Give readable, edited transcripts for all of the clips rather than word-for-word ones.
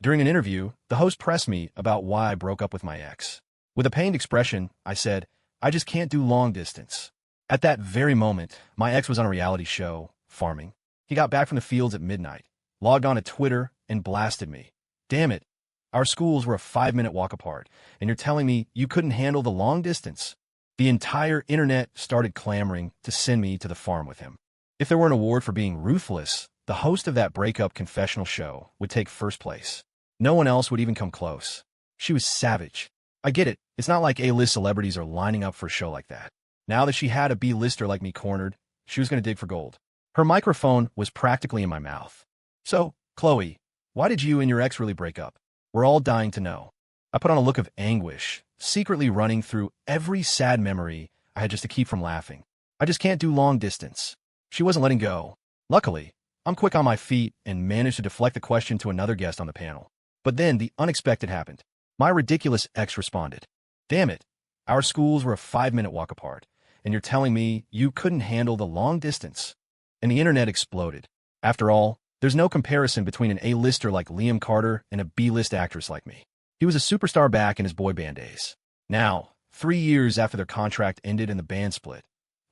During an interview, the host pressed me about why I broke up with my ex. With a pained expression, I said, I just can't do long distance. At that very moment, my ex was on a reality show, farming. He got back from the fields at midnight, logged on to Twitter, and blasted me. Damn it. Our schools were a 5-minute walk apart, and you're telling me you couldn't handle the long distance? The entire internet started clamoring to send me to the farm with him. If there were an award for being ruthless, the host of that breakup confessional show would take first place. No one else would even come close. She was savage. I get it. It's not like A-list celebrities are lining up for a show like that. Now that she had a B-lister like me cornered, she was going to dig for gold. Her microphone was practically in my mouth. So, Chloe, why did you and your ex really break up? We're all dying to know. I put on a look of anguish, secretly running through every sad memory I had just to keep from laughing. I just can't do long distance. She wasn't letting go. Luckily, I'm quick on my feet and managed to deflect the question to another guest on the panel. But then the unexpected happened. My ridiculous ex responded, Damn it, our schools were a 5-minute walk apart, and you're telling me you couldn't handle the long distance? And the internet exploded. After all, there's no comparison between an A-lister like Liam Carter and a B-list actress like me. He was a superstar back in his boy band days. Now, 3 years after their contract ended and the band split,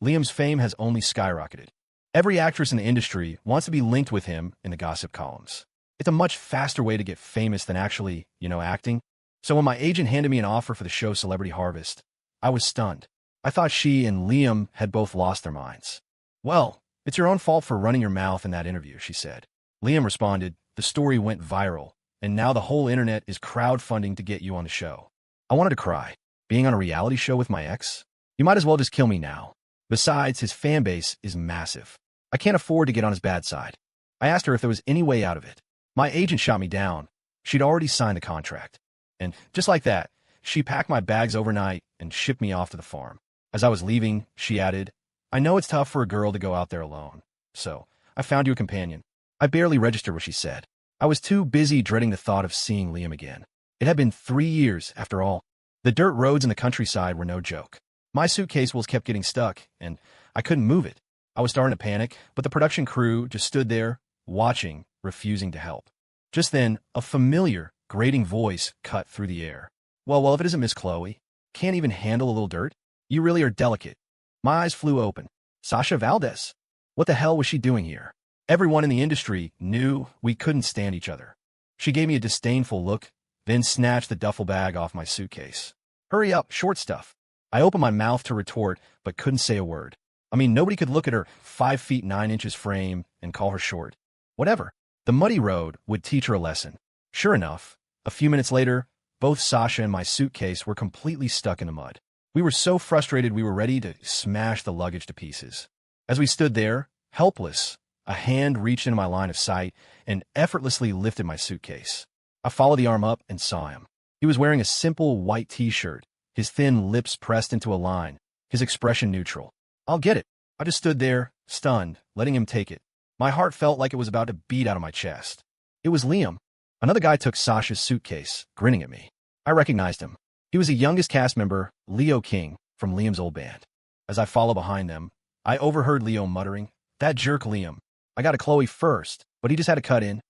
Liam's fame has only skyrocketed. Every actress in the industry wants to be linked with him in the gossip columns. It's a much faster way to get famous than actually, acting. So when my agent handed me an offer for the show Celebrity Harvest, I was stunned. I thought she and Liam had both lost their minds. Well, it's your own fault for running your mouth in that interview, she said. Liam responded, the story went viral, and now the whole internet is crowdfunding to get you on the show. I wanted to cry. Being on a reality show with my ex? You might as well just kill me now. Besides, his fan base is massive. I can't afford to get on his bad side. I asked her if there was any way out of it. My agent shot me down. She'd already signed the contract. And just like that, she packed my bags overnight and shipped me off to the farm. As I was leaving, she added, I know it's tough for a girl to go out there alone. So, I found you a companion. I barely registered what she said. I was too busy dreading the thought of seeing Liam again. It had been 3 years, after all. The dirt roads in the countryside were no joke. My suitcase was kept getting stuck, and I couldn't move it. I was starting to panic, but the production crew just stood there, watching, refusing to help. Just then, a familiar, grating voice cut through the air. Well, if it isn't Miss Chloe, can't even handle a little dirt? You really are delicate. My eyes flew open. Sasha Valdez. What the hell was she doing here? Everyone in the industry knew we couldn't stand each other. She gave me a disdainful look, then snatched the duffel bag off my suitcase. Hurry up, short stuff. I opened my mouth to retort, but couldn't say a word. I mean, nobody could look at her 5 feet 9 inches frame and call her short. Whatever. The muddy road would teach her a lesson. Sure enough, a few minutes later, both Sasha and my suitcase were completely stuck in the mud. We were so frustrated we were ready to smash the luggage to pieces. As we stood there, helpless, a hand reached into my line of sight and effortlessly lifted my suitcase. I followed the arm up and saw him. He was wearing a simple white t-shirt, his thin lips pressed into a line, his expression neutral. I'll get it. I just stood there, stunned, letting him take it. My heart felt like it was about to beat out of my chest. It was Liam. Another guy took Sasha's suitcase, grinning at me. I recognized him. He was the youngest cast member, Leo King, from Liam's old band. As I followed behind them, I overheard Leo muttering, That jerk Liam. I got a Chloe first, but he just had to cut in.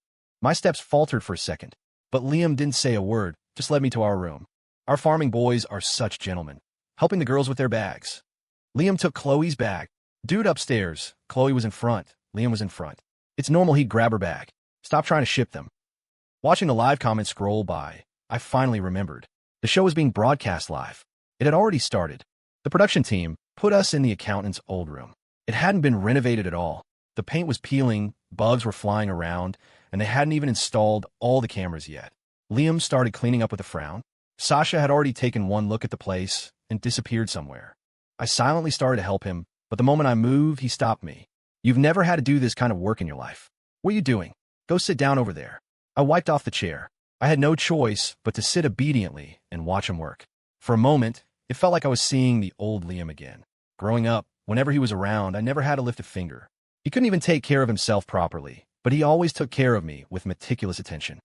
My steps faltered for a second, but Liam didn't say a word, just led me to our room. Our farming boys are such gentlemen, helping the girls with their bags. Liam took Chloe's bag. Dude upstairs. Chloe was in front. Liam was in front. It's normal he'd grab her bag. Stop trying to ship them. Watching the live comments scroll by, I finally remembered. The show was being broadcast live. It had already started. The production team put us in the accountant's old room. It hadn't been renovated at all. The paint was peeling, bugs were flying around, and they hadn't even installed all the cameras yet. Liam started cleaning up with a frown. Sasha had already taken one look at the place and disappeared somewhere. I silently started to help him, but the moment I moved, he stopped me. You've never had to do this kind of work in your life. What are you doing? Go sit down over there. I wiped off the chair. I had no choice but to sit obediently and watch him work. For a moment, it felt like I was seeing the old Liam again. Growing up, whenever he was around, I never had to lift a finger. He couldn't even take care of himself properly, but he always took care of me with meticulous attention.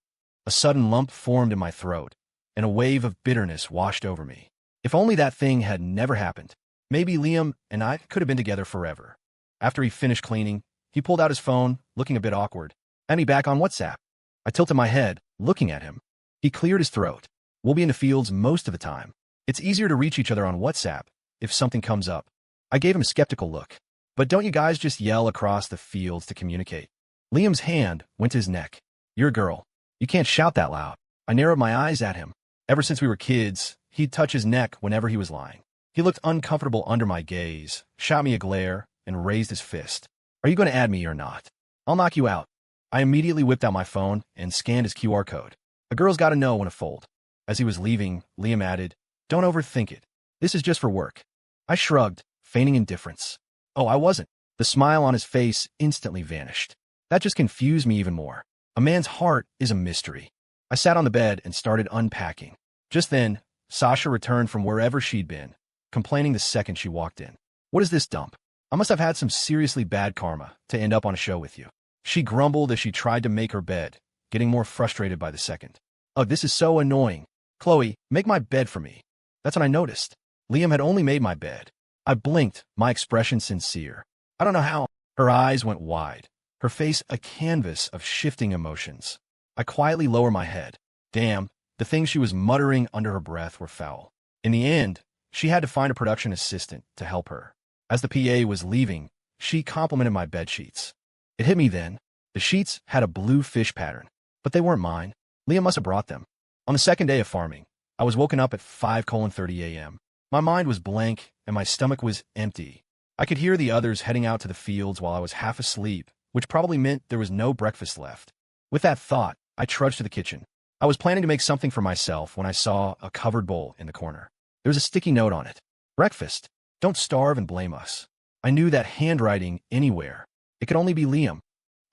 A sudden lump formed in my throat, and a wave of bitterness washed over me. If only that thing had never happened. Maybe Liam and I could have been together forever. After he finished cleaning, he pulled out his phone, looking a bit awkward. "Add me back on WhatsApp." I tilted my head, looking at him. He cleared his throat. We'll be in the fields most of the time. It's easier to reach each other on WhatsApp if something comes up. I gave him a skeptical look. But don't you guys just yell across the fields to communicate? Liam's hand went to his neck. You're a girl. You can't shout that loud. I narrowed my eyes at him. Ever since we were kids, he'd touch his neck whenever he was lying. He looked uncomfortable under my gaze, shot me a glare, and raised his fist. Are you going to add me or not? I'll knock you out. I immediately whipped out my phone and scanned his QR code. A girl's got to know when to fold. As he was leaving, Liam added, Don't overthink it. This is just for work. I shrugged, feigning indifference. Oh, I wasn't. The smile on his face instantly vanished. That just confused me even more. A man's heart is a mystery. I sat on the bed and started unpacking. Just then, Sasha returned from wherever she'd been, complaining the second she walked in. What is this dump? I must have had some seriously bad karma to end up on a show with you. She grumbled as she tried to make her bed, getting more frustrated by the second. Oh, this is so annoying. Chloe, make my bed for me. That's when I noticed. Liam had only made my bed. I blinked, my expression sincere. I don't know how. Her eyes went wide, her face a canvas of shifting emotions. I quietly lowered my head. Damn, the things she was muttering under her breath were foul. In the end, she had to find a production assistant to help her. As the PA was leaving, she complimented my bed sheets. It hit me then. The sheets had a blue fish pattern, but they weren't mine. Liam must have brought them. On the second day of farming, I was woken up at 5:30 a.m. My mind was blank and my stomach was empty. I could hear the others heading out to the fields while I was half asleep, which probably meant there was no breakfast left. With that thought, I trudged to the kitchen. I was planning to make something for myself when I saw a covered bowl in the corner. There was a sticky note on it. Breakfast. Don't starve and blame us. I knew that handwriting anywhere. It could only be Liam.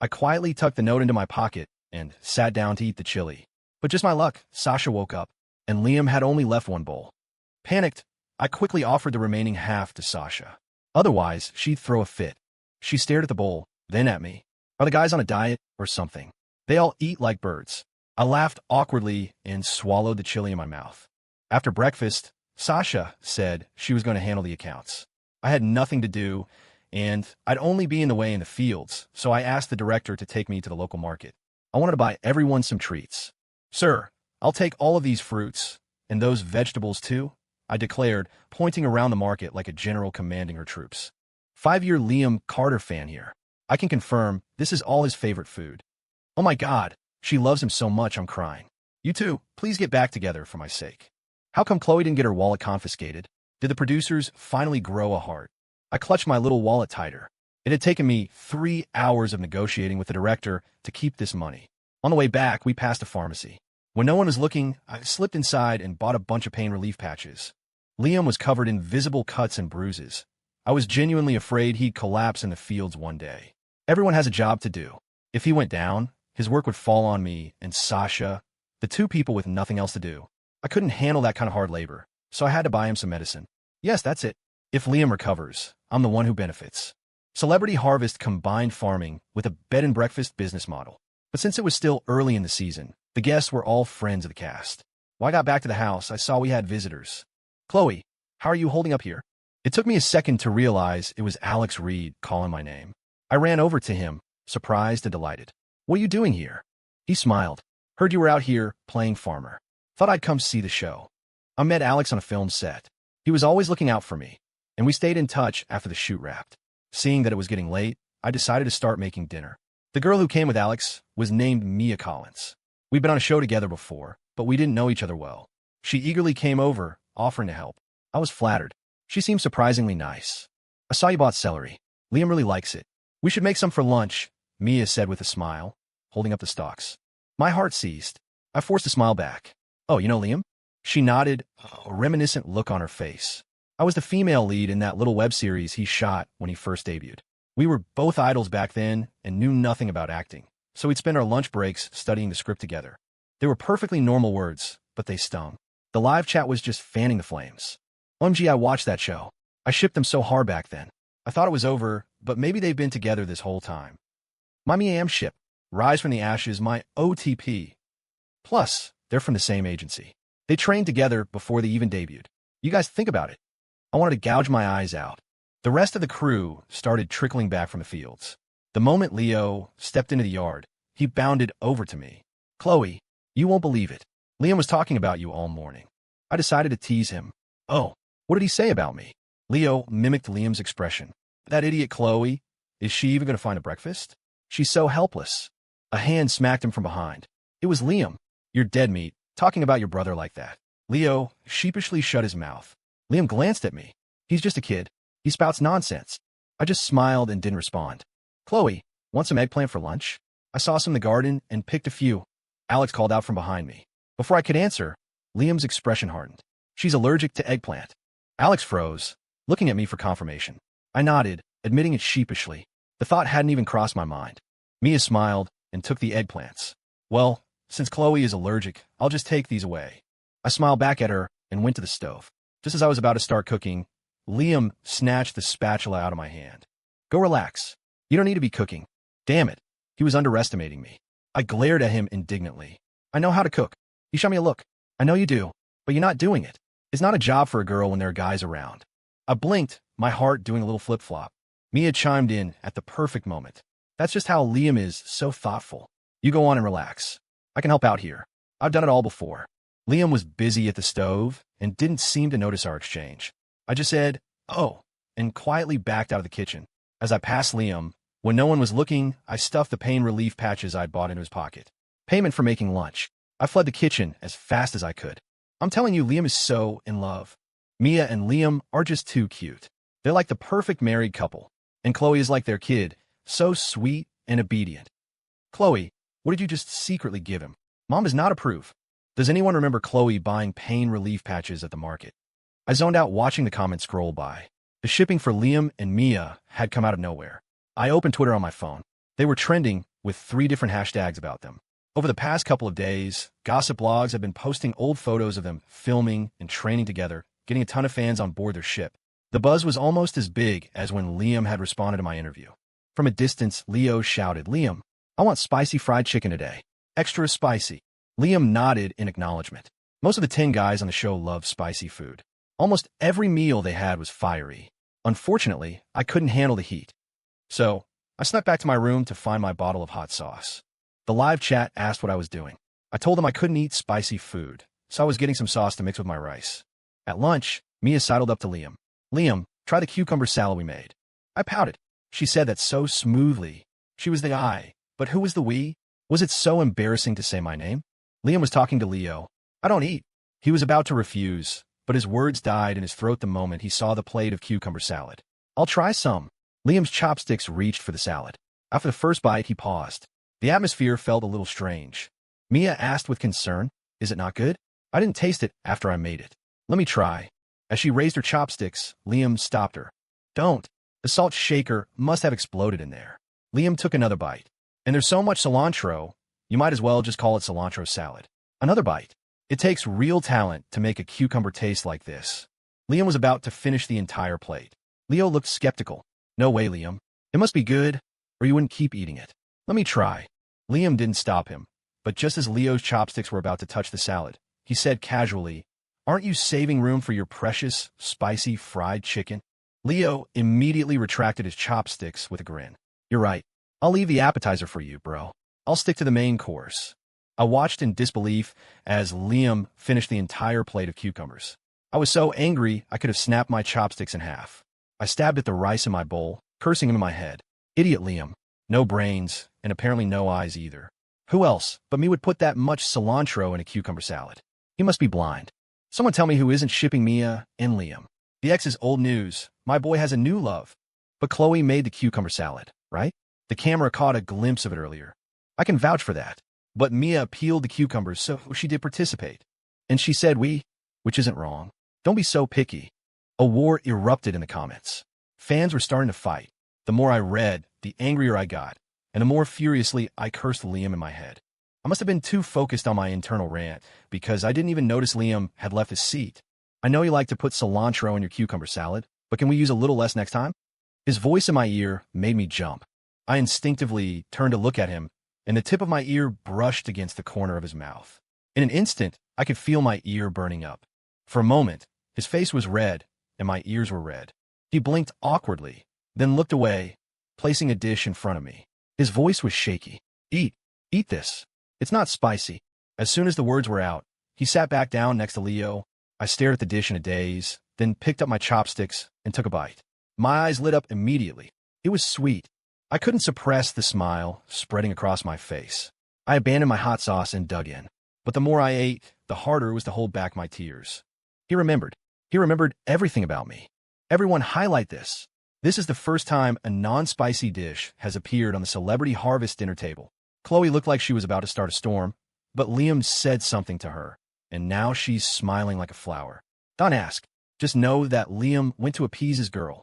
I quietly tucked the note into my pocket and sat down to eat the chili. But just my luck, Sasha woke up, and Liam had only left one bowl. Panicked, I quickly offered the remaining half to Sasha. Otherwise, she'd throw a fit. She stared at the bowl, then at me. Are the guys on a diet or something? They all eat like birds. I laughed awkwardly and swallowed the chili in my mouth. After breakfast, Sasha said she was going to handle the accounts. I had nothing to do, and I'd only be in the way in the fields, so I asked the director to take me to the local market. I wanted to buy everyone some treats. Sir, I'll take all of these fruits, and those vegetables too, I declared, pointing around the market like a general commanding her troops. 5-year Liam Carter fan here. I can confirm this is all his favorite food. Oh my God, she loves him so much I'm crying. You two, please get back together for my sake. How come Chloe didn't get her wallet confiscated? Did the producers finally grow a heart? I clutched my little wallet tighter. It had taken me 3 hours of negotiating with the director to keep this money. On the way back, we passed a pharmacy. When no one was looking, I slipped inside and bought a bunch of pain relief patches. Liam was covered in visible cuts and bruises. I was genuinely afraid he'd collapse in the fields one day. Everyone has a job to do. If he went down, his work would fall on me and Sasha, the two people with nothing else to do. I couldn't handle that kind of hard labor, so I had to buy him some medicine. Yes, that's it. If Liam recovers, I'm the one who benefits. Celebrity Harvest combined farming with a bed and breakfast business model. But since it was still early in the season, the guests were all friends of the cast. When I got back to the house, I saw we had visitors. Chloe, how are you holding up here? It took me a second to realize it was Alex Reed calling my name. I ran over to him, surprised and delighted. What are you doing here? He smiled. Heard you were out here playing farmer. Thought I'd come see the show. I met Alex on a film set. He was always looking out for me, and we stayed in touch after the shoot wrapped. Seeing that it was getting late, I decided to start making dinner. The girl who came with Alex was named Mia Collins. We'd been on a show together before, but we didn't know each other well. She eagerly came over, offering to help. I was flattered. She seemed surprisingly nice. I saw you bought celery. Liam really likes it. We should make some for lunch, Mia said with a smile, holding up the stalks. My heart seized. I forced a smile back. Oh, you know Liam? She nodded, a reminiscent look on her face. I was the female lead in that little web series he shot when he first debuted. We were both idols back then and knew nothing about acting, so we'd spend our lunch breaks studying the script together. They were perfectly normal words, but they stung. The live chat was just fanning the flames. OMG, I watched that show. I shipped them so hard back then. I thought it was over, but maybe they've been together this whole time. My Am ship, Rise from the Ashes, my OTP. Plus, they're from the same agency. They trained together before they even debuted. You guys think about it. I wanted to gouge my eyes out. The rest of the crew started trickling back from the fields. The moment Leo stepped into the yard, he bounded over to me. Chloe, You won't believe it. Liam was talking about you all morning. I decided to tease him. Oh, what did he say about me? Leo mimicked Liam's expression. That idiot Chloe, is she even going to find a breakfast? She's so helpless. A hand smacked him from behind. It was Liam. You're dead meat, talking about your brother like that. Leo sheepishly shut his mouth. Liam glanced at me. He's just a kid. He spouts nonsense. I just smiled and didn't respond. Chloe, want some eggplant for lunch? I saw some in the garden and picked a few. Alex called out from behind me. Before I could answer, Liam's expression hardened. She's allergic to eggplant. Alex froze, looking at me for confirmation. I nodded, admitting it sheepishly. The thought hadn't even crossed my mind. Mia smiled and took the eggplants. Well, since Chloe is allergic, I'll just take these away. I smiled back at her and went to the stove. Just as I was about to start cooking, Liam snatched the spatula out of my hand. Go relax. You don't need to be cooking. Damn it. He was underestimating me. I glared at him indignantly. I know how to cook. He shot me a look. I know you do, but you're not doing it. It's not a job for a girl when there are guys around. I blinked, my heart doing a little flip-flop. Mia chimed in at the perfect moment. That's just how Liam is, so thoughtful. You go on and relax. I can help out here. I've done it all before. Liam was busy at the stove and didn't seem to notice our exchange. I just said, oh, and quietly backed out of the kitchen. As I passed Liam, when no one was looking, I stuffed the pain relief patches I'd bought into his pocket. Payment for making lunch. I fled the kitchen as fast as I could. I'm telling you, Liam is so in love. Mia and Liam are just too cute. They're like the perfect married couple. And Chloe is like their kid, so sweet and obedient. Chloe, what did you just secretly give him? Mom does not approve. Does anyone remember Chloe buying pain relief patches at the market? I zoned out watching the comments scroll by. The shipping for Liam and Mia had come out of nowhere. I opened Twitter on my phone. They were trending with 3 different hashtags about them. Over the past couple of days, gossip blogs have been posting old photos of them filming and training together, getting a ton of fans on board their ship. The buzz was almost as big as when Liam had responded to my interview. From a distance, Leo shouted, Liam, I want spicy fried chicken today. Extra spicy. Liam nodded in acknowledgement. Most of the 10 guys on the show love spicy food. Almost every meal they had was fiery. Unfortunately, I couldn't handle the heat. So, I snuck back to my room to find my bottle of hot sauce. The live chat asked what I was doing. I told them I couldn't eat spicy food, so I was getting some sauce to mix with my rice. At lunch, Mia sidled up to Liam. Liam, try the cucumber salad we made. I pouted. She said that so smoothly. She was the I, but who was the we? Was it so embarrassing to say my name? Liam was talking to Leo. I don't eat. He was about to refuse, but his words died in his throat the moment he saw the plate of cucumber salad. I'll try some. Liam's chopsticks reached for the salad. After the first bite, he paused. The atmosphere felt a little strange. Mia asked with concern, is it not good? I didn't taste it after I made it. Let me try. As she raised her chopsticks, Liam stopped her. Don't. The salt shaker must have exploded in there. Liam took another bite. And there's so much cilantro, you might as well just call it cilantro salad. Another bite. It takes real talent to make a cucumber taste like this. Liam was about to finish the entire plate. Leo looked skeptical. No way, Liam. It must be good, or you wouldn't keep eating it. Let me try. Liam didn't stop him, but just as Leo's chopsticks were about to touch the salad, he said casually, aren't you saving room for your precious, spicy fried chicken? Leo immediately retracted his chopsticks with a grin. You're right. I'll leave the appetizer for you, bro. I'll stick to the main course. I watched in disbelief as Liam finished the entire plate of cucumbers. I was so angry I could have snapped my chopsticks in half. I stabbed at the rice in my bowl, cursing him in my head. Idiot Liam. No brains, and apparently no eyes either. Who else but me would put that much cilantro in a cucumber salad? He must be blind. Someone tell me who isn't shipping Mia and Liam. The ex is old news. My boy has a new love. But Chloe made the cucumber salad, right? The camera caught a glimpse of it earlier. I can vouch for that. But Mia peeled the cucumbers, so she did participate. And she said we, which isn't wrong. Don't be so picky. A war erupted in the comments. Fans were starting to fight. The more I read, the angrier I got, and the more furiously I cursed Liam in my head. I must have been too focused on my internal rant, because I didn't even notice Liam had left his seat. I know you like to put cilantro in your cucumber salad, but can we use a little less next time? His voice in my ear made me jump. I instinctively turned to look at him, and the tip of my ear brushed against the corner of his mouth. In an instant, I could feel my ear burning up. For a moment, his face was red, and my ears were red. He blinked awkwardly, then looked away, placing a dish in front of me. His voice was shaky. Eat this. It's not spicy. As soon as the words were out, he sat back down next to Leo. I stared at the dish in a daze, then picked up my chopsticks and took a bite. My eyes lit up immediately. It was sweet. I couldn't suppress the smile spreading across my face. I abandoned my hot sauce and dug in. But the more I ate, the harder it was to hold back my tears. He remembered. He remembered everything about me. Everyone highlight this. This is the first time a non-spicy dish has appeared on the Celebrity Harvest dinner table. Chloe looked like she was about to start a storm, but Liam said something to her, and now she's smiling like a flower. Don't ask. Just know that Liam went to appease his girl.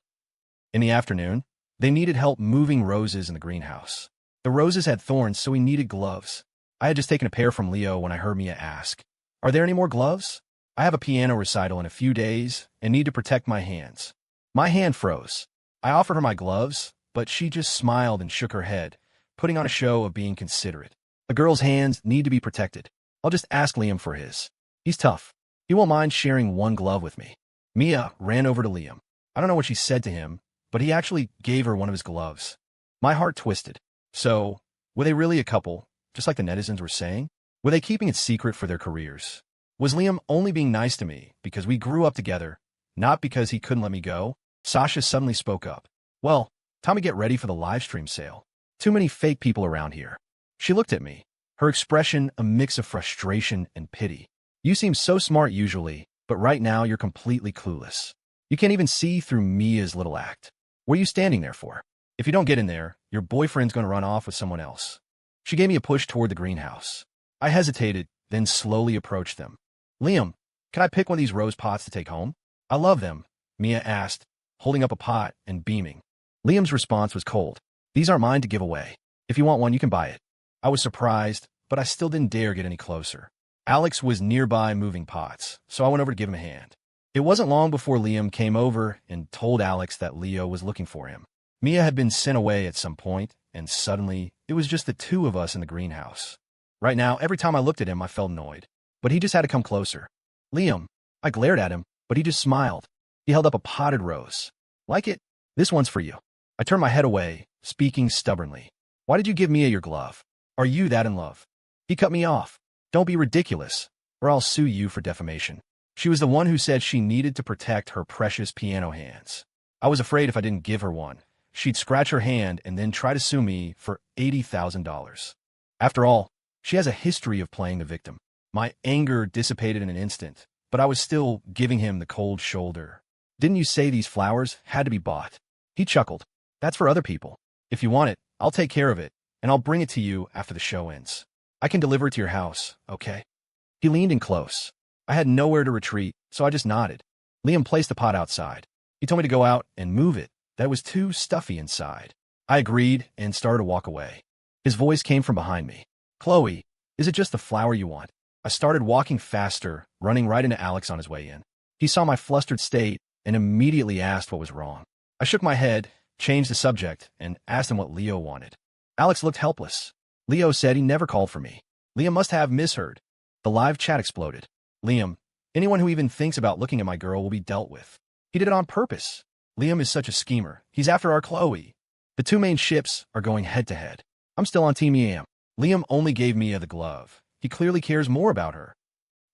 In the afternoon, they needed help moving roses in the greenhouse. The roses had thorns, so he needed gloves. I had just taken a pair from Leo when I heard Mia ask, "Are there any more gloves? I have a piano recital in a few days and need to protect my hands." My hand froze. I offered her my gloves, but she just smiled and shook her head, putting on a show of being considerate. A girl's hands need to be protected. I'll just ask Liam for his. He's tough. He won't mind sharing one glove with me. Mia ran over to Liam. I don't know what she said to him, but he actually gave her one of his gloves. My heart twisted. So, were they really a couple, just like the netizens were saying? Were they keeping it secret for their careers? Was Liam only being nice to me because we grew up together, not because he couldn't let me go? Sasha suddenly spoke up. Well, time to get ready for the live stream sale. Too many fake people around here. She looked at me, her expression a mix of frustration and pity. You seem so smart usually, but right now you're completely clueless. You can't even see through Mia's little act. What are you standing there for? If you don't get in there, your boyfriend's going to run off with someone else. She gave me a push toward the greenhouse. I hesitated, then slowly approached them. Liam, can I pick one of these rose pots to take home? I love them, Mia asked, holding up a pot and beaming. Liam's response was cold. These aren't mine to give away. If you want one, you can buy it. I was surprised, but I still didn't dare get any closer. Alex was nearby moving pots, so I went over to give him a hand. It wasn't long before Liam came over and told Alex that Leo was looking for him. Mia had been sent away at some point, and suddenly, it was just the two of us in the greenhouse. Right now, every time I looked at him, I felt annoyed. But he just had to come closer. Liam. I glared at him, but he just smiled. He held up a potted rose. Like it? This one's for you. I turned my head away, speaking stubbornly. Why did you give Mia your glove? Are you that in love? He cut me off. Don't be ridiculous, or I'll sue you for defamation. She was the one who said she needed to protect her precious piano hands. I was afraid if I didn't give her one, she'd scratch her hand and then try to sue me for $80,000. After all, she has a history of playing the victim. My anger dissipated in an instant, but I was still giving him the cold shoulder. Didn't you say these flowers had to be bought? He chuckled. That's for other people. If you want it, I'll take care of it, and I'll bring it to you after the show ends. I can deliver it to your house, okay? He leaned in close. I had nowhere to retreat, so I just nodded. Liam placed the pot outside. He told me to go out and move it. That was too stuffy inside. I agreed and started to walk away. His voice came from behind me. Chloe, is it just the flower you want? I started walking faster, running right into Alex on his way in. He saw my flustered state and immediately asked what was wrong. I shook my head, changed the subject, and asked him what Leo wanted. Alex looked helpless. Leo said he never called for me. Liam must have misheard. The live chat exploded. Liam, anyone who even thinks about looking at my girl will be dealt with. He did it on purpose. Liam is such a schemer. He's after our Chloe. The two main ships are going head-to-head. I'm still on Team Liam. Liam only gave Mia the glove. He clearly cares more about her.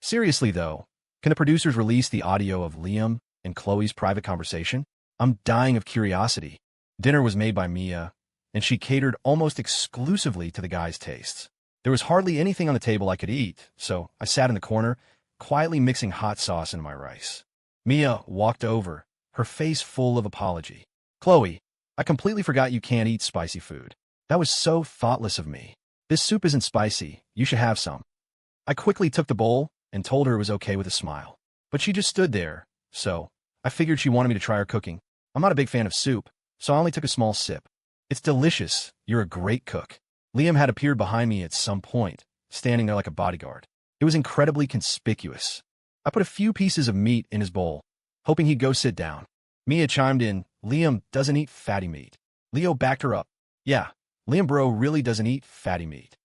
Seriously, though, can the producers release the audio of Liam and Chloe's private conversation? I'm dying of curiosity. Dinner was made by Mia, and she catered almost exclusively to the guys' tastes. There was hardly anything on the table I could eat, so I sat in the corner, quietly mixing hot sauce into my rice. Mia walked over, her face full of apology. Chloe, I completely forgot you can't eat spicy food. That was so thoughtless of me. This soup isn't spicy. You should have some. I quickly took the bowl and told her it was okay with a smile. But she just stood there, so I figured she wanted me to try her cooking. I'm not a big fan of soup, so I only took a small sip. It's delicious. You're a great cook. Liam had appeared behind me at some point, standing there like a bodyguard. It was incredibly conspicuous. I put a few pieces of meat in his bowl, hoping he'd go sit down. Mia chimed in, Liam doesn't eat fatty meat. Leo backed her up. Yeah, Liam bro really doesn't eat fatty meat.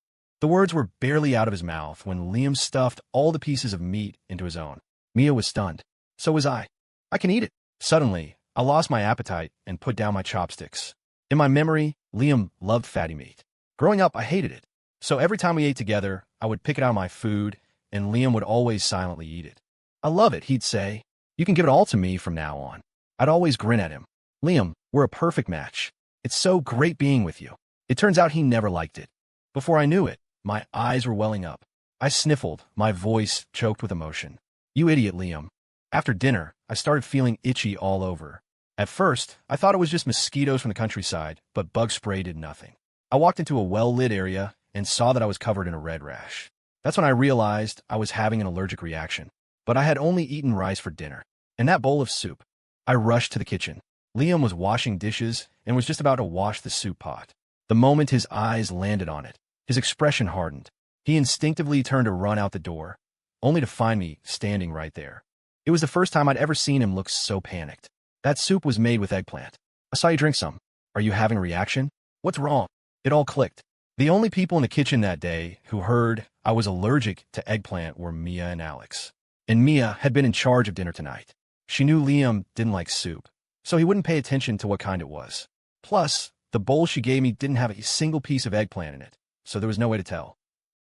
The words were barely out of his mouth when Liam stuffed all the pieces of meat into his own. Mia was stunned. So was I. I can eat it. Suddenly, I lost my appetite and put down my chopsticks. In my memory, Liam loved fatty meat. Growing up, I hated it. So every time we ate together, I would pick it out of my food, and Liam would always silently eat it. "I love it," he'd say. "You can give it all to me from now on." I'd always grin at him. "Liam, we're a perfect match. It's so great being with you." It turns out he never liked it. Before I knew it, my eyes were welling up. I sniffled, my voice choked with emotion. "You idiot, Liam." After dinner, I started feeling itchy all over. At first, I thought it was just mosquitoes from the countryside, but bug spray did nothing. I walked into a well-lit area and saw that I was covered in a red rash. That's when I realized I was having an allergic reaction. But I had only eaten rice for dinner, and that bowl of soup. I rushed to the kitchen. Liam was washing dishes and was just about to wash the soup pot. The moment his eyes landed on it, his expression hardened. He instinctively turned to run out the door, only to find me standing right there. It was the first time I'd ever seen him look so panicked. "That soup was made with eggplant. I saw you drink some. Are you having a reaction? What's wrong?" It all clicked. The only people in the kitchen that day who heard I was allergic to eggplant were Mia and Alex. And Mia had been in charge of dinner tonight. She knew Liam didn't like soup, so he wouldn't pay attention to what kind it was. Plus, the bowl she gave me didn't have a single piece of eggplant in it, so there was no way to tell.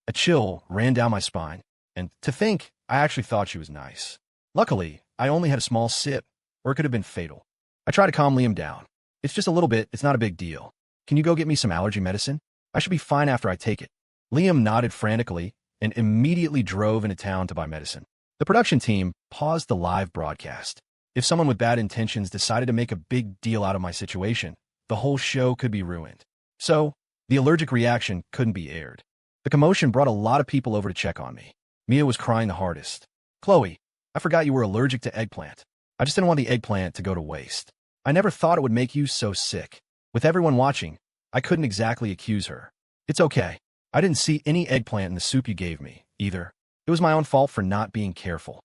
A chill ran down my spine, and to think, I actually thought she was nice. Luckily, I only had a small sip, or it could have been fatal. I tried to calm Liam down. "It's just a little bit, it's not a big deal. Can you go get me some allergy medicine? I should be fine after I take it." Liam nodded frantically and immediately drove into town to buy medicine. The production team paused the live broadcast. If someone with bad intentions decided to make a big deal out of my situation, the whole show could be ruined. So, the allergic reaction couldn't be aired. The commotion brought a lot of people over to check on me. Mia was crying the hardest. "Chloe, I forgot you were allergic to eggplant. I just didn't want the eggplant to go to waste. I never thought it would make you so sick." With everyone watching, I couldn't exactly accuse her. "It's okay. I didn't see any eggplant in the soup you gave me, either. It was my own fault for not being careful."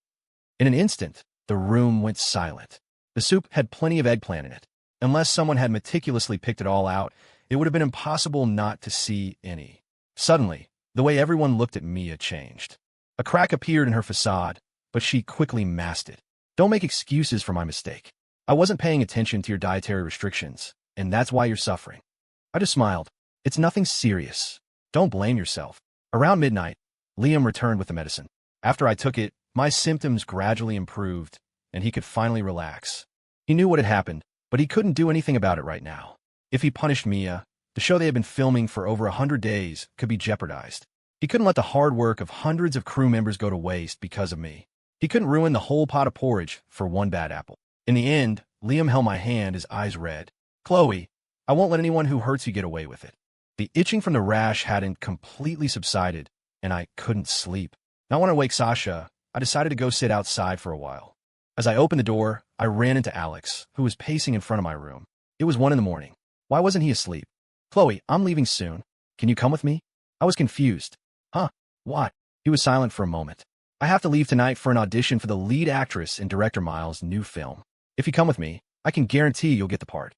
In an instant, the room went silent. The soup had plenty of eggplant in it. Unless someone had meticulously picked it all out, it would have been impossible not to see any. Suddenly, the way everyone looked at Mia changed. A crack appeared in her facade, but she quickly masked it. "Don't make excuses for my mistake. I wasn't paying attention to your dietary restrictions, and that's why you're suffering." I just smiled. "It's nothing serious. Don't blame yourself." Around midnight, Liam returned with the medicine. After I took it, my symptoms gradually improved, and he could finally relax. He knew what had happened, but he couldn't do anything about it right now. If he punished Mia, the show they had been filming for over 100 days could be jeopardized. He couldn't let the hard work of hundreds of crew members go to waste because of me. He couldn't ruin the whole pot of porridge for one bad apple. In the end, Liam held my hand, his eyes red. "Chloe, I won't let anyone who hurts you get away with it." The itching from the rash hadn't completely subsided, and I couldn't sleep. Not want to wake Sasha, I decided to go sit outside for a while. As I opened the door, I ran into Alex, who was pacing in front of my room. It was 1 a.m. Why wasn't he asleep? "Chloe, I'm leaving soon. Can you come with me?" I was confused. "Huh? What?" He was silent for a moment. "I have to leave tonight for an audition for the lead actress in Director Miles' new film. If you come with me, I can guarantee you'll get the part."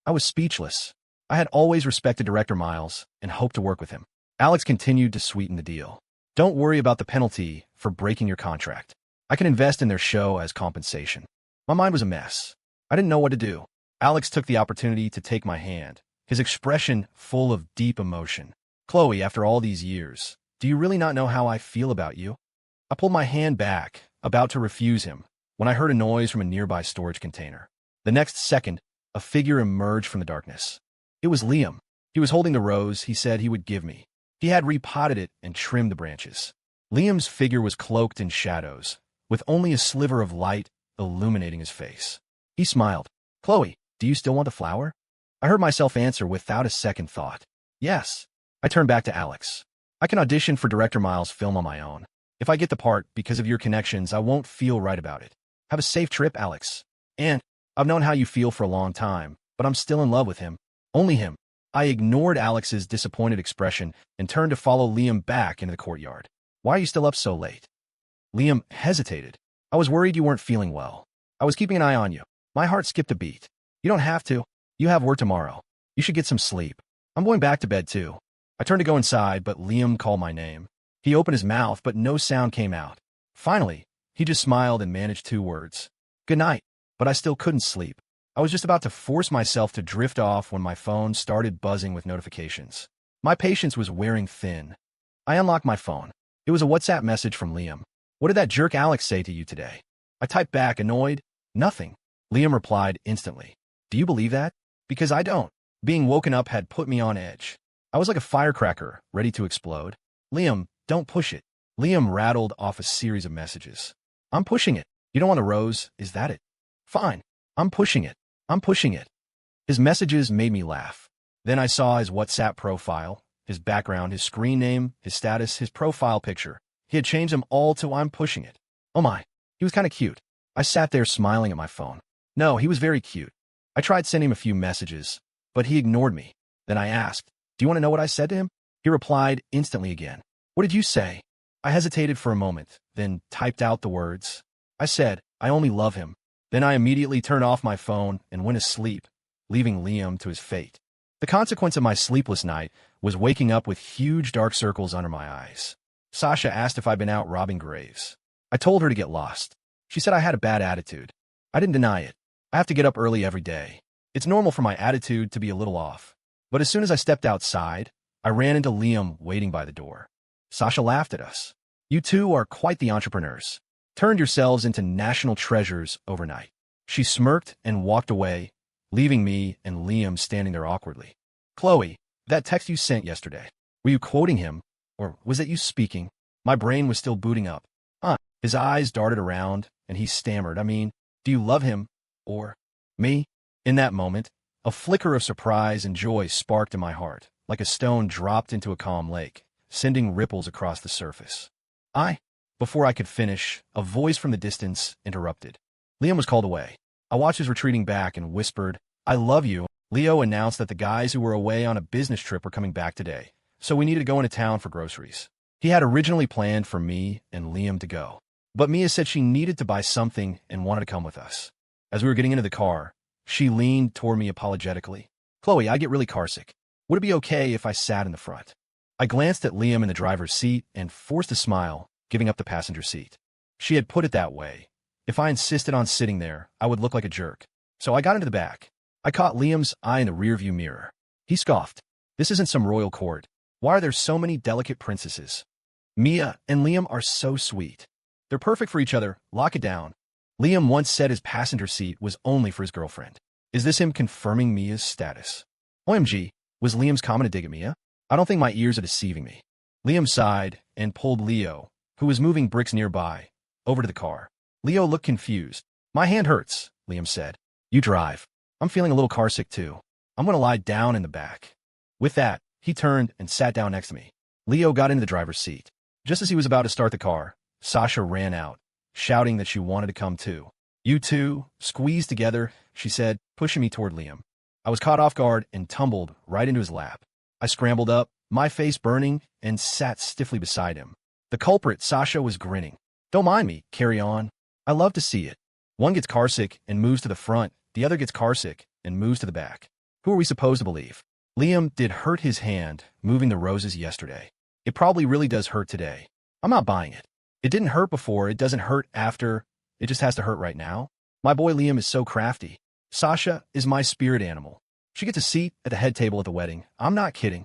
I was speechless. I had always respected Director Miles and hoped to work with him. Alex continued to sweeten the deal. "Don't worry about the penalty for breaking your contract. I can invest in their show as compensation." My mind was a mess. I didn't know what to do. Alex took the opportunity to take my hand, his expression full of deep emotion. "Chloe, after all these years, do you really not know how I feel about you?" I pulled my hand back, about to refuse him, when I heard a noise from a nearby storage container. The next second, a figure emerged from the darkness. It was Liam. He was holding the rose he said he would give me. He had repotted it and trimmed the branches. Liam's figure was cloaked in shadows, with only a sliver of light illuminating his face. He smiled. "Chloe, do you still want the flower?" I heard myself answer without a second thought. "Yes." I turned back to Alex. "I can audition for Director Miles' film on my own. If I get the part because of your connections, I won't feel right about it. Have a safe trip, Alex. And I've known how you feel for a long time, but I'm still in love with him. Only him." I ignored Alex's disappointed expression and turned to follow Liam back into the courtyard. "Why are you still up so late?" Liam hesitated. "I was worried you weren't feeling well. I was keeping an eye on you." My heart skipped a beat. "You don't have to. You have work tomorrow. You should get some sleep. I'm going back to bed too." I turned to go inside, but Liam called my name. He opened his mouth, but no sound came out. Finally, he just smiled and managed 2 words. "Good night." But I still couldn't sleep. I was just about to force myself to drift off when my phone started buzzing with notifications. My patience was wearing thin. I unlocked my phone. It was a WhatsApp message from Liam. What did that jerk Alex say to you today? I typed back, annoyed. Nothing. Liam replied instantly. Do you believe that? Because I don't. Being woken up had put me on edge. I was like a firecracker, ready to explode. Liam, don't push it. Liam rattled off a series of messages. I'm pushing it. You don't want a rose, is that it? Fine. I'm pushing it. I'm pushing it. His messages made me laugh. Then I saw his WhatsApp profile, his background, his screen name, his status, his profile picture. He had changed them all to I'm pushing it. Oh my. He was kind of cute. I sat there smiling at my phone. No, he was very cute. I tried sending him a few messages, but he ignored me. Then I asked, do you want to know what I said to him? He replied instantly again. What did you say? I hesitated for a moment, then typed out the words. I said, I only love him. Then I immediately turned off my phone and went asleep, leaving Liam to his fate. The consequence of my sleepless night was waking up with huge dark circles under my eyes. Sasha asked if I'd been out robbing graves. I told her to get lost. She said I had a bad attitude. I didn't deny it. I have to get up early every day. It's normal for my attitude to be a little off. But as soon as I stepped outside, I ran into Liam waiting by the door. Sasha laughed at us. You two are quite the entrepreneurs. Turned yourselves into national treasures overnight. She smirked and walked away, leaving me and Liam standing there awkwardly. Chloe, that text you sent yesterday, were you quoting him, or was it you speaking? My brain was still booting up. His eyes darted around, and he stammered, do you love him, or me? In that moment, a flicker of surprise and joy sparked in my heart, like a stone dropped into a calm lake, sending ripples across the surface. Before I could finish, a voice from the distance interrupted. Liam was called away. I watched his retreating back and whispered, I love you. Leo announced that the guys who were away on a business trip were coming back today, so we needed to go into town for groceries. He had originally planned for me and Liam to go, but Mia said she needed to buy something and wanted to come with us. As we were getting into the car, she leaned toward me apologetically. Chloe, I get really carsick. Would it be okay if I sat in the front? I glanced at Liam in the driver's seat and forced a smile, giving up the passenger seat. She had put it that way. If I insisted on sitting there, I would look like a jerk. So I got into the back. I caught Liam's eye in the rearview mirror. He scoffed. This isn't some royal court. Why are there so many delicate princesses? Mia and Liam are so sweet. They're perfect for each other. Lock it down. Liam once said his passenger seat was only for his girlfriend. Is this him confirming Mia's status? OMG, was Liam's comment a dig at Mia? I don't think my ears are deceiving me. Liam sighed and pulled Leo, who was moving bricks nearby, over to the car. Leo looked confused. My hand hurts, Liam said. You drive. I'm feeling a little carsick too. I'm going to lie down in the back. With that, he turned and sat down next to me. Leo got into the driver's seat. Just as he was about to start the car, Sasha ran out, shouting that she wanted to come too. You two, squeezed together, she said, pushing me toward Liam. I was caught off guard and tumbled right into his lap. I scrambled up, my face burning, and sat stiffly beside him. The culprit, Sasha, was grinning. Don't mind me, carry on. I love to see it. One gets carsick and moves to the front, the other gets carsick and moves to the back. Who are we supposed to believe? Liam did hurt his hand moving the roses yesterday. It probably really does hurt today. I'm not buying it. It didn't hurt before, it doesn't hurt after, it just has to hurt right now. My boy Liam is so crafty. Sasha is my spirit animal. She gets a seat at the head table at the wedding. I'm not kidding.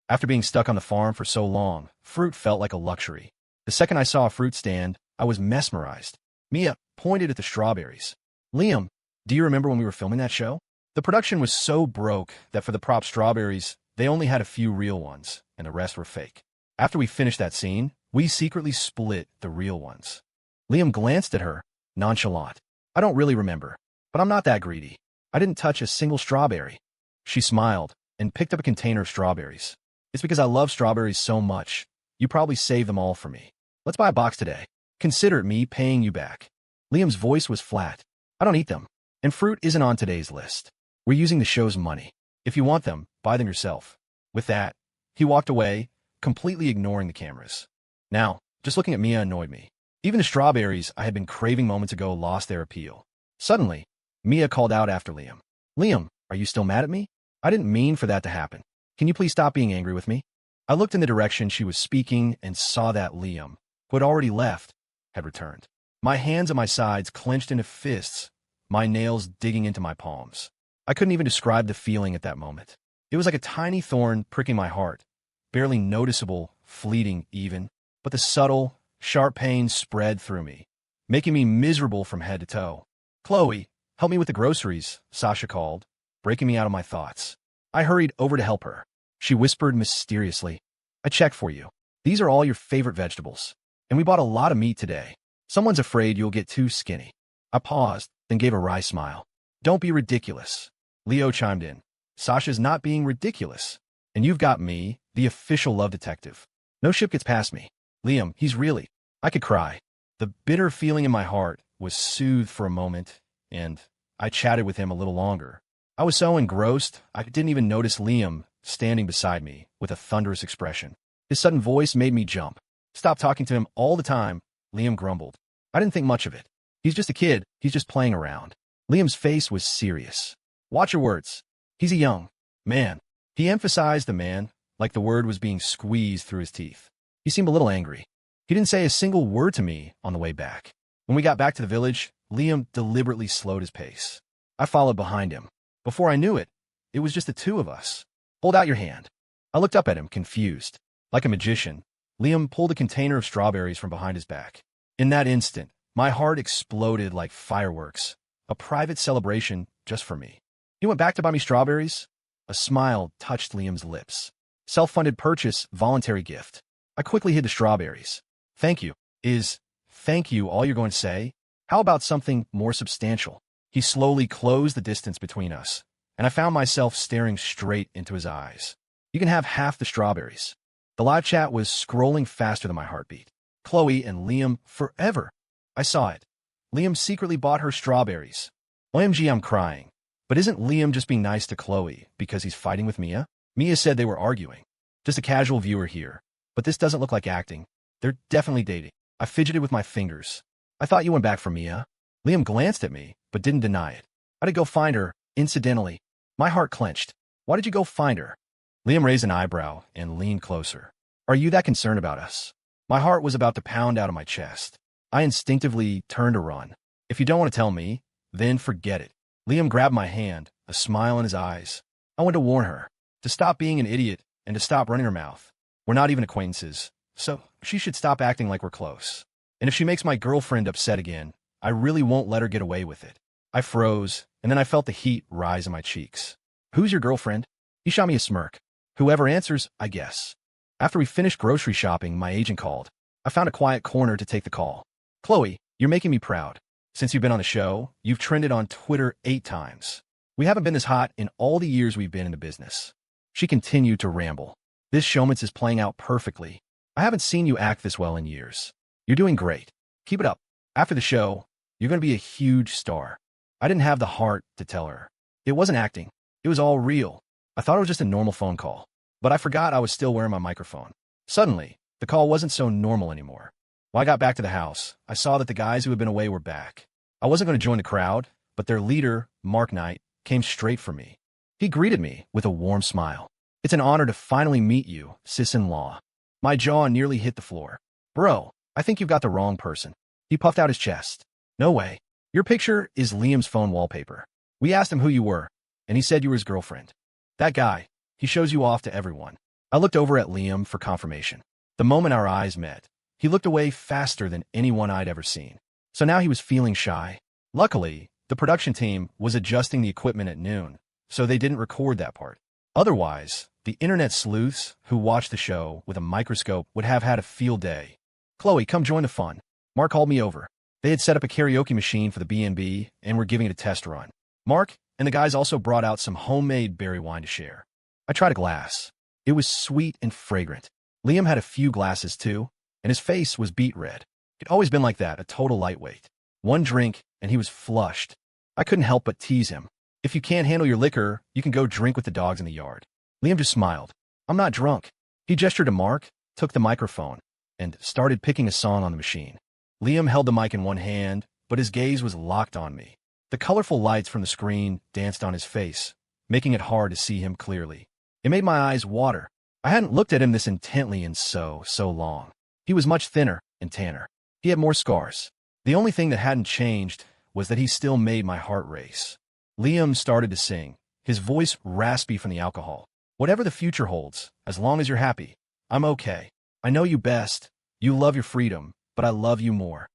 After being stuck on the farm for so long, fruit felt like a luxury. The second I saw a fruit stand, I was mesmerized. Mia pointed at the strawberries. Liam, do you remember when we were filming that show? The production was so broke that for the prop strawberries, they only had a few real ones, and the rest were fake. After we finished that scene, we secretly split the real ones. Liam glanced at her, nonchalant. I don't really remember, but I'm not that greedy. I didn't touch a single strawberry. She smiled and picked up a container of strawberries. It's because I love strawberries so much. You probably saved them all for me. Let's buy a box today. Consider me paying you back. Liam's voice was flat. I don't eat them, and fruit isn't on today's list. We're using the show's money. If you want them, buy them yourself. With that, he walked away, completely ignoring the cameras. Now, just looking at Mia annoyed me. Even the strawberries I had been craving moments ago lost their appeal. Suddenly, Mia called out after Liam. Liam, are you still mad at me? I didn't mean for that to happen. Can you please stop being angry with me? I looked in the direction she was speaking and saw that Liam, who had already left, had returned. My hands at my sides clenched into fists, my nails digging into my palms. I couldn't even describe the feeling at that moment. It was like a tiny thorn pricking my heart, barely noticeable fleeting even, but the subtle, sharp pain spread through me, making me miserable from head to toe. "Chloe, help me with the groceries," Sasha called, breaking me out of my thoughts. I hurried over to help her. She whispered mysteriously, "I checked for you. These are all your favorite vegetables. And we bought a lot of meat today. Someone's afraid you'll get too skinny." I paused, then gave a wry smile. "Don't be ridiculous." Leo chimed in. "Sasha's not being ridiculous. And you've got me, the official love detective. No ship gets past me. Liam, he's really—" I could cry. The bitter feeling in my heart was soothed for a moment, and I chatted with him a little longer. I was so engrossed, I didn't even notice Liam standing beside me with a thunderous expression. His sudden voice made me jump. "Stop talking to him all the time," Liam grumbled. I didn't think much of it. "He's just a kid. He's just playing around." Liam's face was serious. "Watch your words. He's a young man." He emphasized the man, like the word was being squeezed through his teeth. He seemed a little angry. He didn't say a single word to me on the way back. When we got back to the village, Liam deliberately slowed his pace. I followed behind him. Before I knew it, it was just the two of us. "Hold out your hand." I looked up at him, confused. Like a magician, Liam pulled a container of strawberries from behind his back. In that instant, my heart exploded like fireworks, a private celebration just for me. "You went back to buy me strawberries?" A smile touched Liam's lips. "Self-funded purchase, voluntary gift." I quickly hid the strawberries. "Thank you. Is thank you all you're going to say? How about something more substantial?" He slowly closed the distance between us, and I found myself staring straight into his eyes. "You can have half the strawberries." The live chat was scrolling faster than my heartbeat. "Chloe and Liam forever." I saw it. Liam secretly bought her strawberries. OMG, I'm crying. But isn't Liam just being nice to Chloe because he's fighting with Mia? Mia said they were arguing. Just a casual viewer here. But this doesn't look like acting. They're definitely dating. I fidgeted with my fingers. "I thought you went back for Mia." Liam glanced at me, but didn't deny it. "I did go find her, incidentally." My heart clenched. "Why did you go find her?" Liam raised an eyebrow and leaned closer. "Are you that concerned about us?" My heart was about to pound out of my chest. I instinctively turned to run. "If you don't want to tell me, then forget it." Liam grabbed my hand, a smile in his eyes. I wanted to warn her, to stop being an idiot and to stop running her mouth. We're not even acquaintances, so she should stop acting like we're close. And if she makes my girlfriend upset again, I really won't let her get away with it. I froze, and then I felt the heat rise in my cheeks. "Who's your girlfriend?" He shot me a smirk. "Whoever answers, I guess." After we finished grocery shopping, my agent called. I found a quiet corner to take the call. "Chloe, you're making me proud. Since you've been on the show, you've trended on Twitter 8 times. We haven't been this hot in all the years we've been in the business." She continued to ramble. "This showman's is playing out perfectly. I haven't seen you act this well in years. You're doing great. Keep it up. After the show, you're going to be a huge star." I didn't have the heart to tell her. It wasn't acting. It was all real. I thought it was just a normal phone call. But I forgot I was still wearing my microphone. Suddenly, the call wasn't so normal anymore. When I got back to the house, I saw that the guys who had been away were back. I wasn't going to join the crowd, but their leader, Mark Knight, came straight for me. He greeted me with a warm smile. "It's an honor to finally meet you, sis-in-law." My jaw nearly hit the floor. "Bro, I think you've got the wrong person." He puffed out his chest. "No way. Your picture is Liam's phone wallpaper. We asked him who you were, and he said you were his girlfriend. That guy, he shows you off to everyone." I looked over at Liam for confirmation. The moment our eyes met, he looked away faster than anyone I'd ever seen. So now he was feeling shy. Luckily, the production team was adjusting the equipment at noon, so they didn't record that part. Otherwise, the internet sleuths who watched the show with a microscope would have had a field day. "Chloe, come join the fun." Mark called me over. They had set up a karaoke machine for the B&B and were giving it a test run. Mark and the guys also brought out some homemade berry wine to share. I tried a glass. It was sweet and fragrant. Liam had a few glasses too, and his face was beet red. He'd always been like that, a total lightweight. One drink, and he was flushed. I couldn't help but tease him. "If you can't handle your liquor, you can go drink with the dogs in the yard." Liam just smiled. "I'm not drunk." He gestured to Mark, took the microphone, and started picking a song on the machine. Liam held the mic in one hand, but his gaze was locked on me. The colorful lights from the screen danced on his face, making it hard to see him clearly. It made my eyes water. I hadn't looked at him this intently in so long. He was much thinner and tanner. He had more scars. The only thing that hadn't changed was that he still made my heart race. Liam started to sing, his voice raspy from the alcohol. "Whatever the future holds, as long as you're happy, I'm okay." I know you best. You love your freedom, but I love you more.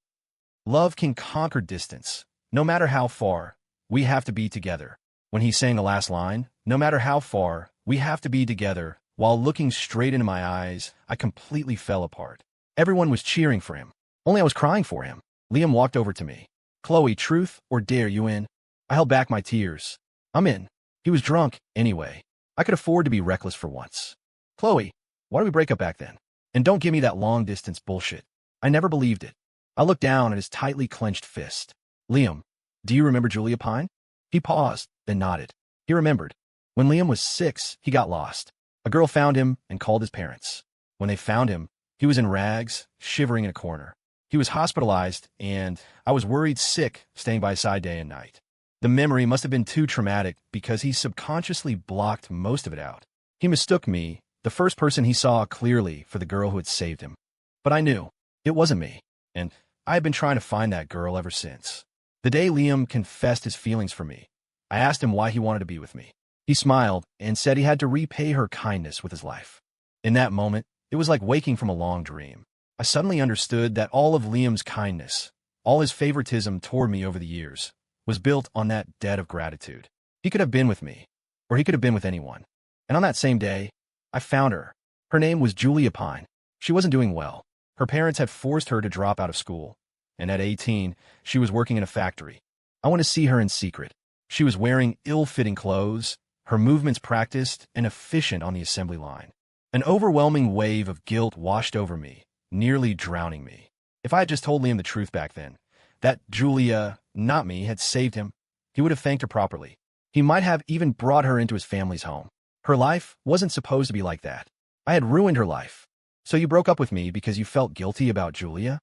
Love can conquer distance. No matter how far, we have to be together. When he sang the last line, no matter how far, we have to be together, while looking straight into my eyes, I completely fell apart. Everyone was cheering for him. Only I was crying for him. Liam walked over to me. Chloe, truth or dare, you in? I held back my tears. I'm in. He was drunk, anyway. I could afford to be reckless for once. Chloe, why did we break up back then? And don't give me that long-distance bullshit. I never believed it. I looked down at his tightly clenched fist. Liam, do you remember Julia Pine? He paused, then nodded. He remembered. When Liam was 6, he got lost. A girl found him and called his parents. When they found him, he was in rags, shivering in a corner. He was hospitalized, and I was worried sick, staying by his side day and night. The memory must have been too traumatic because he subconsciously blocked most of it out. He mistook me, the first person he saw clearly, for the girl who had saved him. But I knew. It wasn't me, and I had been trying to find that girl ever since. The day Liam confessed his feelings for me, I asked him why he wanted to be with me. He smiled and said he had to repay her kindness with his life. In that moment, it was like waking from a long dream. I suddenly understood that all of Liam's kindness, all his favoritism toward me over the years, was built on that debt of gratitude. He could have been with me, or he could have been with anyone. And on that same day, I found her. Her name was Julia Pine. She wasn't doing well. Her parents had forced her to drop out of school, and at 18, she was working in a factory. I went to see her in secret. She was wearing ill-fitting clothes, her movements practiced and efficient on the assembly line. An overwhelming wave of guilt washed over me, nearly drowning me. If I had just told Liam the truth back then, that Julia, not me, had saved him, he would have thanked her properly. He might have even brought her into his family's home. Her life wasn't supposed to be like that. I had ruined her life. So you broke up with me because you felt guilty about Julia?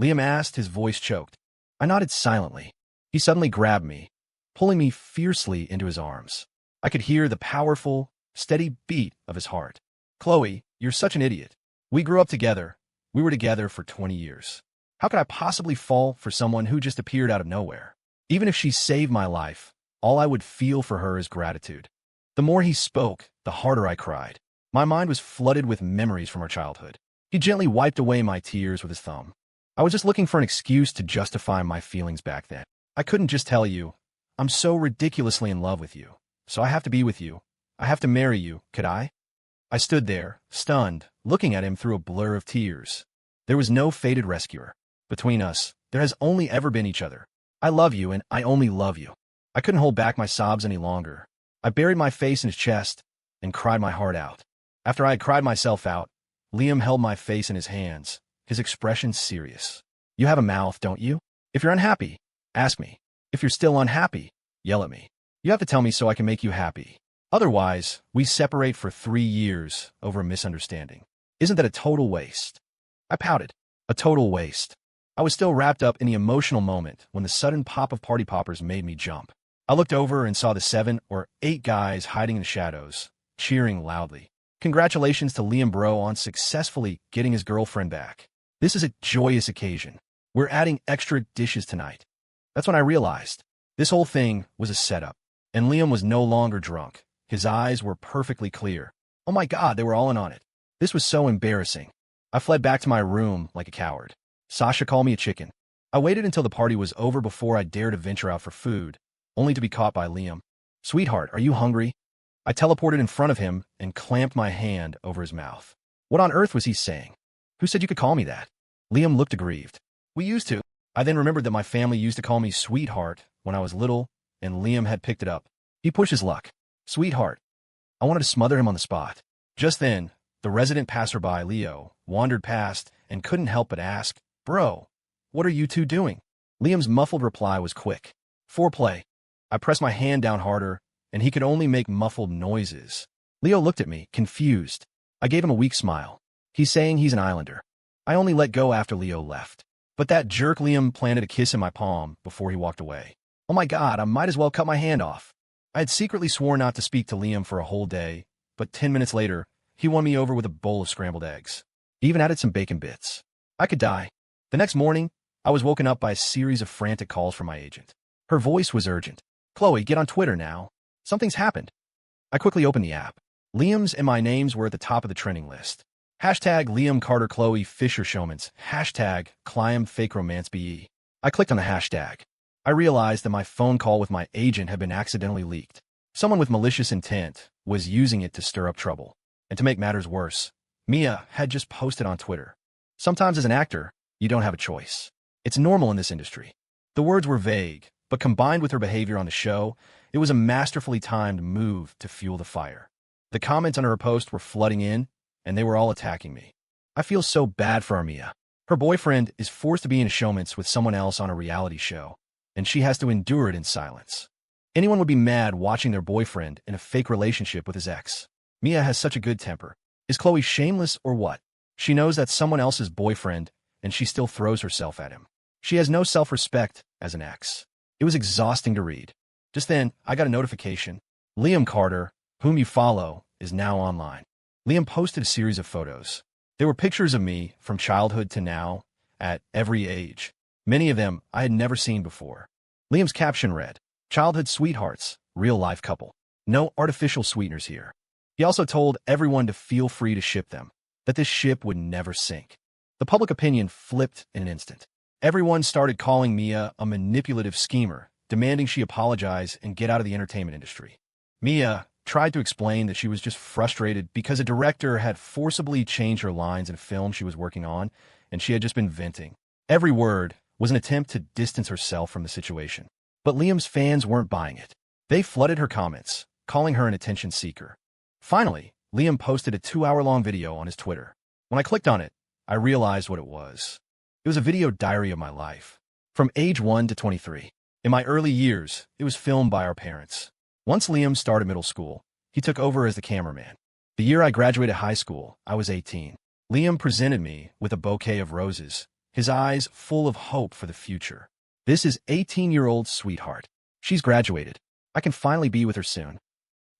Liam asked, his voice choked. I nodded silently. He suddenly grabbed me, pulling me fiercely into his arms. I could hear the powerful, steady beat of his heart. Chloe, you're such an idiot. We grew up together. We were together for 20 years. How could I possibly fall for someone who just appeared out of nowhere? Even if she saved my life, all I would feel for her is gratitude. The more he spoke, the harder I cried. My mind was flooded with memories from our childhood. He gently wiped away my tears with his thumb. I was just looking for an excuse to justify my feelings back then. I couldn't just tell you, I'm so ridiculously in love with you, so I have to be with you. I have to marry you, could I? I stood there, stunned, looking at him through a blur of tears. There was no fated rescuer. Between us, there has only ever been each other. I love you, and I only love you. I couldn't hold back my sobs any longer. I buried my face in his chest and cried my heart out. After I had cried myself out, Liam held my face in his hands, his expression serious. You have a mouth, don't you? If you're unhappy, ask me. If you're still unhappy, yell at me. You have to tell me so I can make you happy. Otherwise, we separate for 3 years over a misunderstanding. Isn't that a total waste? I pouted. A total waste. I was still wrapped up in the emotional moment when the sudden pop of party poppers made me jump. I looked over and saw the 7 or 8 guys hiding in the shadows, cheering loudly. Congratulations to Liam Bro on successfully getting his girlfriend back. This is a joyous occasion. We're adding extra dishes tonight. That's when I realized this whole thing was a setup, and Liam was no longer drunk. His eyes were perfectly clear. Oh my God, they were all in on it. This was so embarrassing. I fled back to my room like a coward. Sasha called me a chicken. I waited until the party was over before I dared to venture out for food, only to be caught by Liam. Sweetheart, are you hungry? I teleported in front of him and clamped my hand over his mouth. What on earth was he saying? Who said you could call me that? Liam looked aggrieved. We used to. I then remembered that my family used to call me Sweetheart when I was little, and Liam had picked it up. He pushed his luck. Sweetheart. I wanted to smother him on the spot. Just then, the resident passerby, Leo, wandered past and couldn't help but ask, Bro, what are you two doing? Liam's muffled reply was quick. Foreplay. I pressed my hand down harder, and he could only make muffled noises. Leo looked at me, confused. I gave him a weak smile. He's saying he's an islander. I only let go after Leo left. But that jerk Liam planted a kiss in my palm before he walked away. Oh my God, I might as well cut my hand off. I had secretly sworn not to speak to Liam for a whole day, but 10 minutes later, he won me over with a bowl of scrambled eggs. He even added some bacon bits. I could die. The next morning, I was woken up by a series of frantic calls from my agent. Her voice was urgent. Chloe, get on Twitter now. Something's happened. I quickly opened the app. Liam's and my names were at the top of the trending list. Hashtag Liam Carter Chloe Fisher Showmans. Hashtag Climb Fake Romance BE. I clicked on the hashtag. I realized that my phone call with my agent had been accidentally leaked. Someone with malicious intent was using it to stir up trouble. And to make matters worse, Mia had just posted on Twitter. Sometimes as an actor, you don't have a choice. It's normal in this industry. The words were vague, but combined with her behavior on the show, it was a masterfully timed move to fuel the fire. The comments under her post were flooding in, and they were all attacking me. I feel so bad for Mia. Her boyfriend is forced to be in a showmance with someone else on a reality show, and she has to endure it in silence. Anyone would be mad watching their boyfriend in a fake relationship with his ex. Mia has such a good temper. Is Chloe shameless or what? She knows that's someone else's boyfriend, and she still throws herself at him. She has no self-respect as an ex. It was exhausting to read. Just then, I got a notification. Liam Carter, whom you follow, is now online. Liam posted a series of photos. There were pictures of me from childhood to now, at every age. Many of them I had never seen before. Liam's caption read, "Childhood sweethearts, real-life couple. No artificial sweeteners here." He also told everyone to feel free to ship them, that this ship would never sink. The public opinion flipped in an instant. Everyone started calling Mia a manipulative schemer, demanding she apologize and get out of the entertainment industry. Mia tried to explain that she was just frustrated because a director had forcibly changed her lines in a film she was working on, and she had just been venting. Every word was an attempt to distance herself from the situation. But Liam's fans weren't buying it. They flooded her comments, calling her an attention seeker. Finally, Liam posted a 2-hour-long video on his Twitter. When I clicked on it, I realized what it was. It was a video diary of my life. From age 1 to 23. In my early years, it was filmed by our parents. Once Liam started middle school, he took over as the cameraman. The year I graduated high school, I was 18. Liam presented me with a bouquet of roses, his eyes full of hope for the future. This is 18-year-old sweetheart. She's graduated. I can finally be with her soon.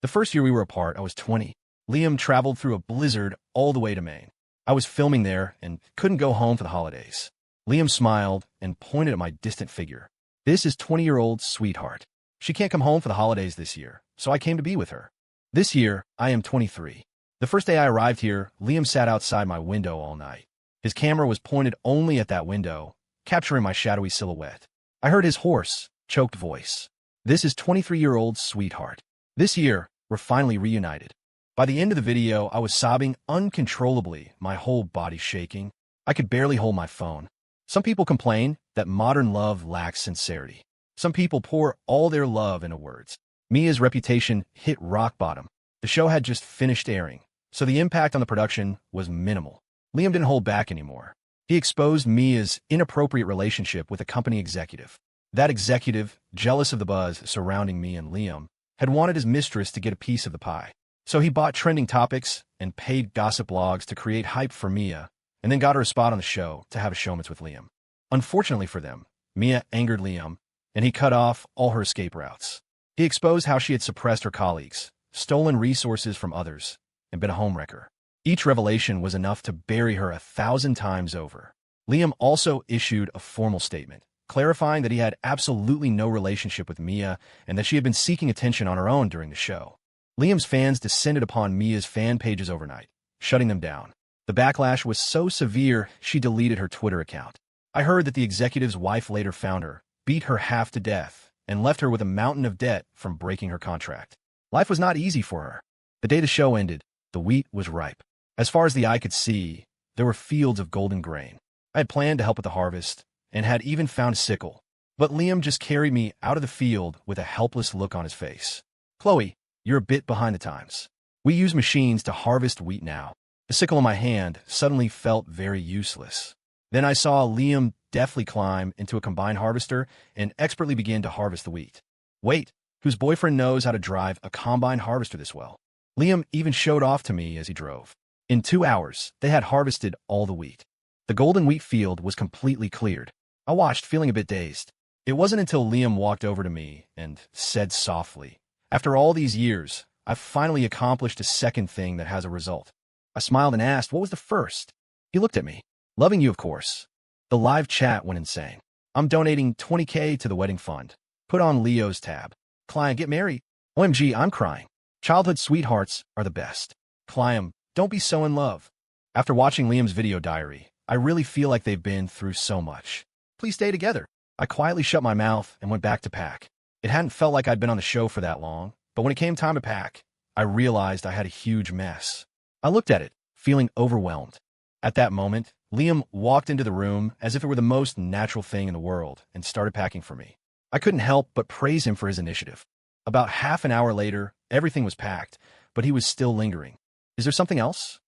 The first year we were apart, I was 20. Liam traveled through a blizzard all the way to Maine. I was filming there and couldn't go home for the holidays. Liam smiled and pointed at my distant figure. This is 20-year-old sweetheart. She can't come home for the holidays this year, so I came to be with her. This year, I am 23. The first day I arrived here, Liam sat outside my window all night. His camera was pointed only at that window, capturing my shadowy silhouette. I heard his hoarse, choked voice. This is 23-year-old sweetheart. This year, we're finally reunited. By the end of the video, I was sobbing uncontrollably, my whole body shaking. I could barely hold my phone. Some people complain that modern love lacks sincerity. Some people pour all their love into words. Mia's reputation hit rock bottom. The show had just finished airing, so the impact on the production was minimal. Liam didn't hold back anymore. He exposed Mia's inappropriate relationship with a company executive. That executive, jealous of the buzz surrounding Mia and Liam, had wanted his mistress to get a piece of the pie. So he bought trending topics and paid gossip blogs to create hype for Mia, and then got her a spot on the show to have a showmance with Liam. Unfortunately for them, Mia angered Liam, and he cut off all her escape routes. He exposed how she had suppressed her colleagues, stolen resources from others, and been a homewrecker. Each revelation was enough to bury her 1,000 times over. Liam also issued a formal statement, clarifying that he had absolutely no relationship with Mia and that she had been seeking attention on her own during the show. Liam's fans descended upon Mia's fan pages overnight, shutting them down. The backlash was so severe, she deleted her Twitter account. I heard that the executive's wife later found her, beat her half to death, and left her with a mountain of debt from breaking her contract. Life was not easy for her. The day the show ended, the wheat was ripe. As far as the eye could see, there were fields of golden grain. I had planned to help with the harvest, and had even found a sickle. But Liam just carried me out of the field with a helpless look on his face. "Chloe, you're a bit behind the times. We use machines to harvest wheat now." The sickle in my hand suddenly felt very useless. Then I saw Liam deftly climb into a combine harvester and expertly begin to harvest the wheat. Wait, whose boyfriend knows how to drive a combine harvester this well? Liam even showed off to me as he drove. In 2 hours, they had harvested all the wheat. The golden wheat field was completely cleared. I watched, feeling a bit dazed. It wasn't until Liam walked over to me and said softly, "After all these years, I've finally accomplished a second thing that has a result." I smiled and asked, "What was the first?" He looked at me. "Loving you, of course." The live chat went insane. "I'm donating $20K to the wedding fund. Put on Leo's tab. Client, get married." OMG, I'm crying. Childhood sweethearts are the best. Client, don't be so in love. After watching Liam's video diary, I really feel like they've been through so much. Please stay together. I quietly shut my mouth and went back to pack. It hadn't felt like I'd been on the show for that long, but when it came time to pack, I realized I had a huge mess. I looked at it, feeling overwhelmed. At that moment, Liam walked into the room as if it were the most natural thing in the world and started packing for me. I couldn't help but praise him for his initiative. About half an hour later, everything was packed, but he was still lingering. Is there something else?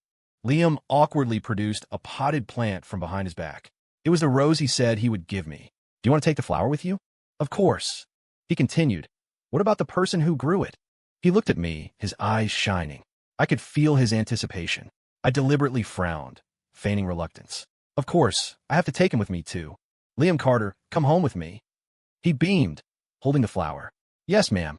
Liam awkwardly produced a potted plant from behind his back. It was the rose he said he would give me. Do you want to take the flower with you? Of course. He continued. What about the person who grew it? He looked at me, his eyes shining. I could feel his anticipation. I deliberately frowned, feigning reluctance. Of course, I have to take him with me too. Liam Carter, come home with me. He beamed, holding the flower. Yes, ma'am.